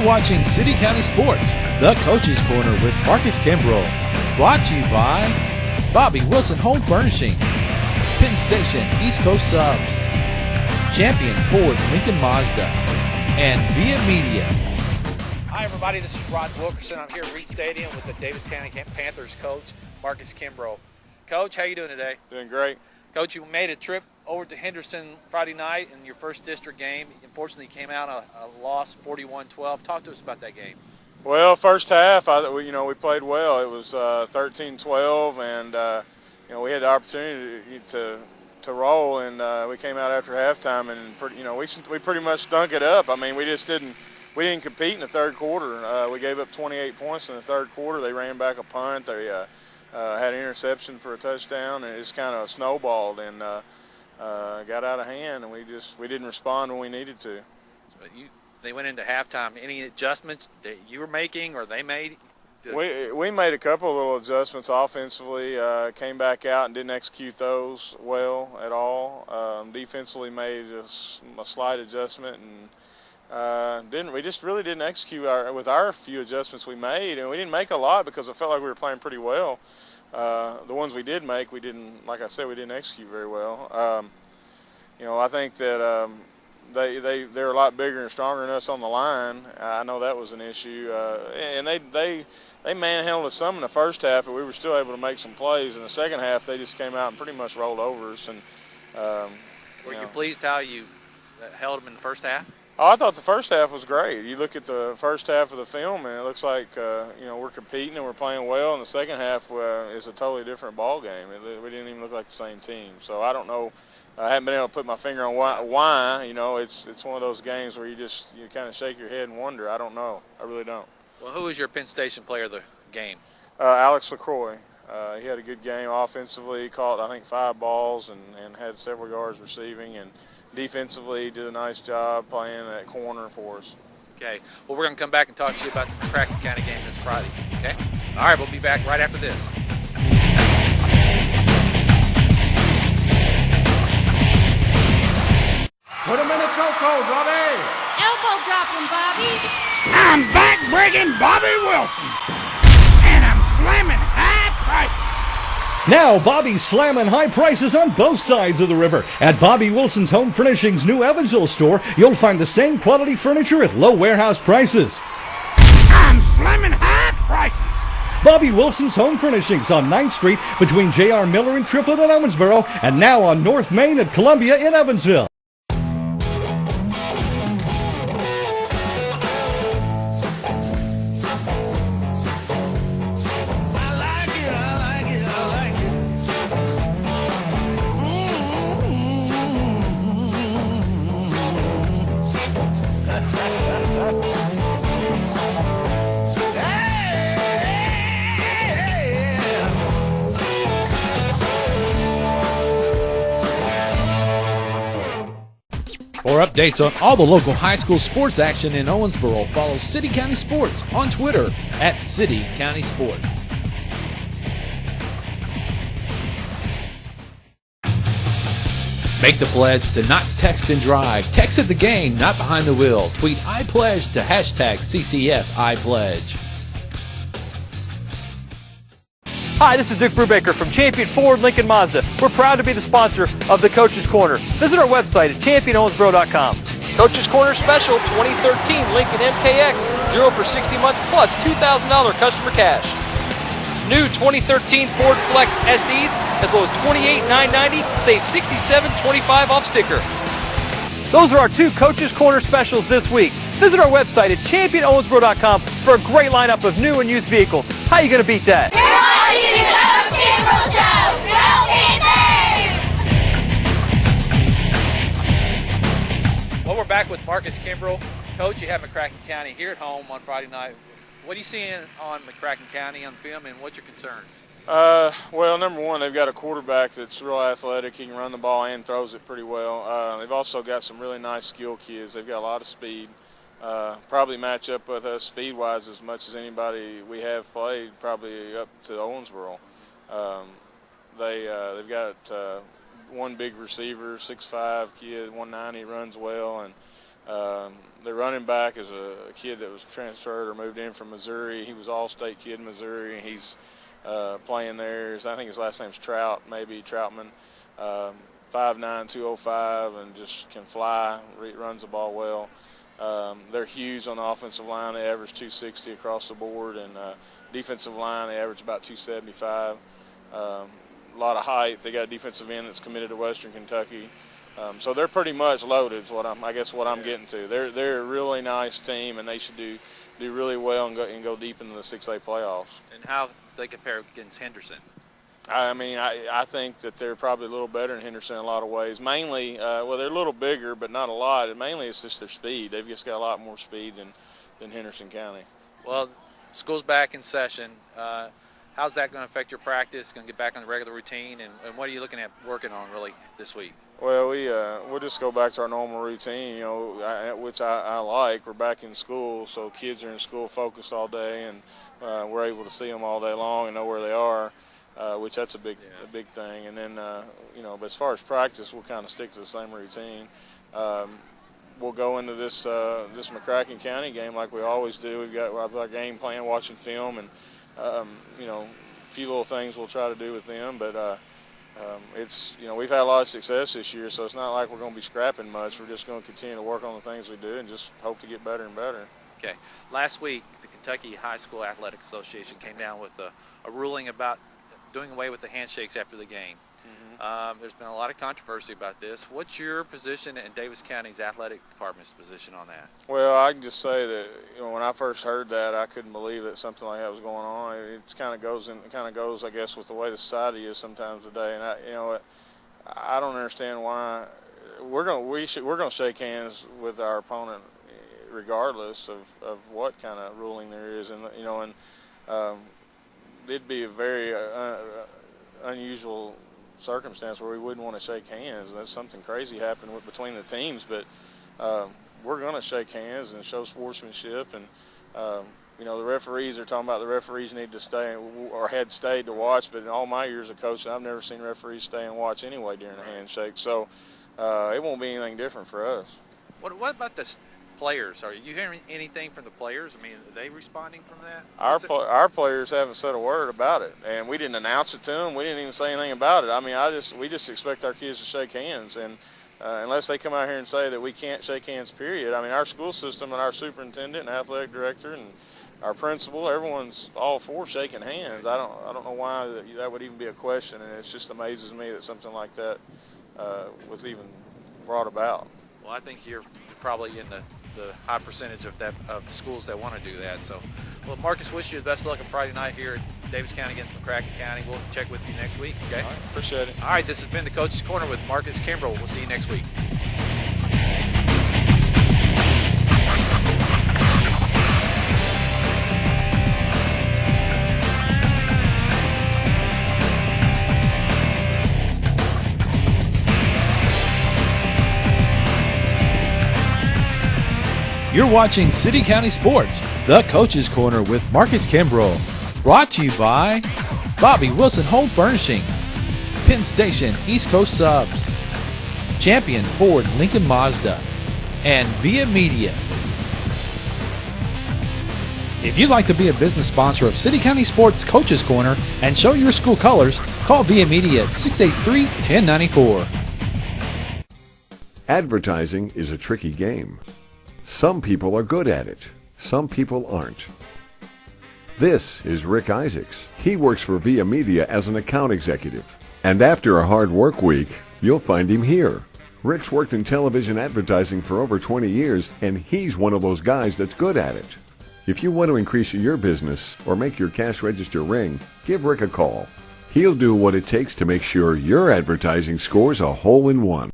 You're watching City County Sports, the Coach's Corner with Marcus Kimbrell. Brought to you by Bobby Wilson Home Furnishings, Penn Station East Coast Subs, Champion Ford Lincoln Mazda, and Via Media. Hi everybody, this is Rod Wilkerson. I'm here at Reed Stadium with the Davis County Panthers coach, Marcus Kimbrell. Coach, how you doing today? Doing great. Coach, you made a trip over to Henderson Friday night in your first district game. Unfortunately, you came out a loss, 41-12. Talk to us about that game. Well, first half, we played well. It was 13-12, and we had the opportunity to roll, and we came out after halftime, and we pretty much stunk it up. I mean, we didn't compete in the third quarter. We gave up 28 points in the third quarter. They ran back a punt. They had an interception for a touchdown, and it just kind of snowballed and got out of hand, and we didn't respond when we needed to. They went into halftime. Any adjustments that you were making or they made? We made a couple of little adjustments offensively. Came back out and didn't execute those well at all. Defensively made a slight adjustment, and we just really didn't execute with our few adjustments we made, and we didn't make a lot because I felt like we were playing pretty well. The ones we did make, we didn't execute very well. I think that they're a lot bigger and stronger than us on the line. I know that was an issue, and they manhandled us some in the first half, but we were still able to make some plays. In the second half, they just came out and pretty much rolled over us. And were you pleased how you held them in the first half? Oh, I thought the first half was great. You look at the first half of the film, and it looks like we're competing and we're playing well. And the second half is a totally different ball game. We didn't even look like the same team. So I don't know. I haven't been able to put my finger on why. It's one of those games where you kind of shake your head and wonder. I don't know. I really don't. Well, who was your Penn Station player of the game? Alex LaCroix. He had a good game offensively. He caught, I think, 5 balls and had several yards receiving. And defensively, did a nice job playing that corner for us. Okay. Well, we're going to come back and talk to you about the McCracken County game this Friday. Okay? All right, we'll be back right after this. Put him in a chokehold, Robbie. Elbow drop him, Bobby. I'm back-breaking Bobby Wilson. And I'm slamming high prices. Now Bobby's slamming high prices on both sides of the river. At Bobby Wilson's Home Furnishings' new Evansville store, you'll find the same quality furniture at low warehouse prices. I'm slamming high prices. Bobby Wilson's Home Furnishings on 9th Street between J.R. Miller and Triplett in Owensboro, and now on North Main at Columbia in Evansville. For updates on all the local high school sports action in Owensboro, follow City County Sports on Twitter at City County Sport. Make the pledge to not text and drive. Text at the game, not behind the wheel. Tweet I pledge to hashtag CCS I pledge. Hi, this is Duke Brubaker from Champion Ford Lincoln Mazda. We're proud to be the sponsor of the Coach's Corner. Visit our website at championowensboro.com. Coach's Corner Special 2013 Lincoln MKX, 0 for 60 months plus $2,000 customer cash. New 2013 Ford Flex SEs as low as $28,990, save $67.25 off sticker. Those are our 2 Coach's Corner specials this week. Visit our website at championowensboro.com for a great lineup of new and used vehicles. How are you going to beat that? Well, we're back with Marcus Kimbrell. Coach, you have McCracken County here at home on Friday night. What are you seeing on McCracken County on film, and what's your concerns? Well, number one, they've got a quarterback that's real athletic. He can run the ball and throws it pretty well. They've also got some really nice skill kids. They've got a lot of speed. Probably match up with us speed-wise as much as anybody we have played, probably up to Owensboro. They've got one big receiver, 6'5", kid, 190, runs well, and The running back is a kid that was transferred or moved in from Missouri. He was all-state kid in Missouri, and he's playing there. I think his last name's Troutman. 5'9", 205, and just can fly, runs the ball well. They're huge on the offensive line. They average 260 across the board, and defensive line, they average about 275. A lot of height. They got a defensive end that's committed to Western Kentucky. So they're pretty much loaded is what I'm getting to. They're a really nice team, and they should do really well and go deep into the 6A playoffs. And how they compare against Henderson? I mean, I think that they're probably a little better than Henderson in a lot of ways. Mainly, well, they're a little bigger, but not a lot. And mainly, it's just their speed. They've just got a lot more speed than Henderson County. Well, school's back in session. How's that going to affect your practice? Going to get back on the regular routine, and what are you looking at working on really this week? Well, we'll just go back to our normal routine, you know, which I like. We're back in school, so kids are in school focused all day, and we're able to see them all day long and know where they are, which that's a big thing. And then, you know, but as far as practice, we'll kind of stick to the same routine. We'll go into this McCracken County game like we always do. We've got our game plan, watching film, and you know, a few little things we'll try to do with them, but it's, you know, we've had a lot of success this year, so it's not like we're going to be scrapping much. We're just going to continue to work on the things we do and just hope to get better and better. Okay. Last week, the Kentucky High School Athletic Association came down with a ruling about doing away with the handshakes after the game. There's been a lot of controversy about this. What's your position and Davis County's athletic department's position on that? Well, I can just say that, you know, when I first heard that, I couldn't believe that something like that was going on. It kind of goes, I guess, with the way the society is sometimes today. And I don't understand why we're going to shake hands with our opponent regardless of what kind of ruling there is, and you know, and it'd be a very unusual circumstance where we wouldn't want to shake hands. That's something crazy happened between the teams, but we're going to shake hands and show sportsmanship. And you know, the referees are talking about the referees need to stay or had stayed to watch, but in all my years of coaching, I've never seen referees stay and watch anyway during a handshake. So it won't be anything different for us. What about the players? Are you hearing anything from the players? I mean, are they responding from that? Our players haven't said a word about it, and we didn't announce it to them. We didn't even say anything about it. I mean, we just expect our kids to shake hands, and unless they come out here and say that we can't shake hands, period. I mean, our school system and our superintendent and athletic director and our principal, everyone's all for shaking hands. I don't know why that would even be a question, and it just amazes me that something like that was even brought about. Well, I think you're probably in the high percentage of the schools that want to do that. So, well, Marcus, wish you the best of luck on Friday night here at Davis County against McCracken County. We'll check with you next week, okay? All right, appreciate it. All right, this has been the Coach's Corner with Marcus Kimbrell. We'll see you next week. You're watching City County Sports, the Coach's Corner with Marcus Kimbrell. Brought to you by Bobby Wilson Home Furnishings, Penn Station East Coast Subs, Champion Ford Lincoln Mazda, and Via Media. If you'd like to be a business sponsor of City County Sports Coach's Corner and show your school colors, call Via Media at 683-1094. Advertising is a tricky game. Some people are good at it. Some people aren't. This is Rick Isaacs. He works for Via Media as an account executive. And after a hard work week, you'll find him here. Rick's worked in television advertising for over 20 years, and he's one of those guys that's good at it. If you want to increase your business or make your cash register ring, give Rick a call. He'll do what it takes to make sure your advertising scores a hole in one.